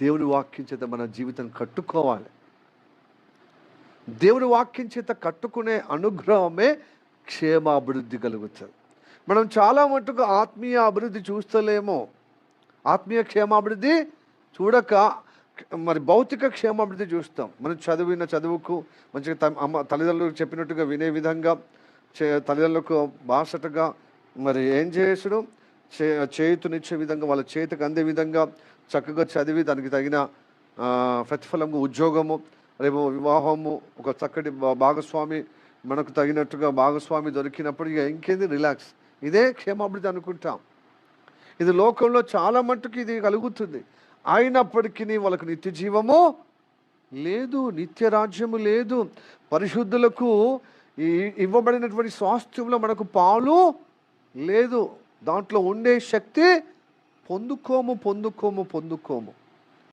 దేవుని వాక్యం చేత మన జీవితం కట్టుకోవాలి. దేవుని వాక్యం చేత కట్టుకునే అనుగ్రహమే క్షేమాభివృద్ధి కలుగుతుంది. మనం చాలా మటుకు ఆత్మీయ అభివృద్ధి చూస్తలేమో, ఆత్మీయ క్షేమాభివృద్ధి చూడక మరి భౌతిక క్షేమాభివృద్ధి చూస్తాం. మనం చదివిన చదువుకు మంచిగా తల్లిదండ్రులకు చెప్పినట్టుగా వినే విధంగా, తల్లిదండ్రులకు బాసటగా మరి ఏం చేసుడు, చేతునిచ్చే విధంగా, వాళ్ళ చేతికి అందే విధంగా చక్కగా చదివి దానికి తగిన ప్రతిఫలము, ఉద్యోగము, రేపు వివాహము, ఒక చక్కటి భాగస్వామి, మనకు తగినట్టుగా భాగస్వామి దొరికినప్పుడు ఇక ఇంకేంది రిలాక్స్. ఇదే క్షేమాభివృద్ధి అనుకుంటాం. ఇది లోకంలో చాలా మట్టుకు ఇది కలుగుతుంది. అయినప్పటికీ వాళ్ళకు నిత్య జీవము లేదు, నిత్య రాజ్యము లేదు. పరిశుద్ధులకు ఇవ్వబడినటువంటి స్వాస్థ్యంలో మనకు పాలు లేదు. దాంట్లో ఉండే శక్తి పొందుకోము.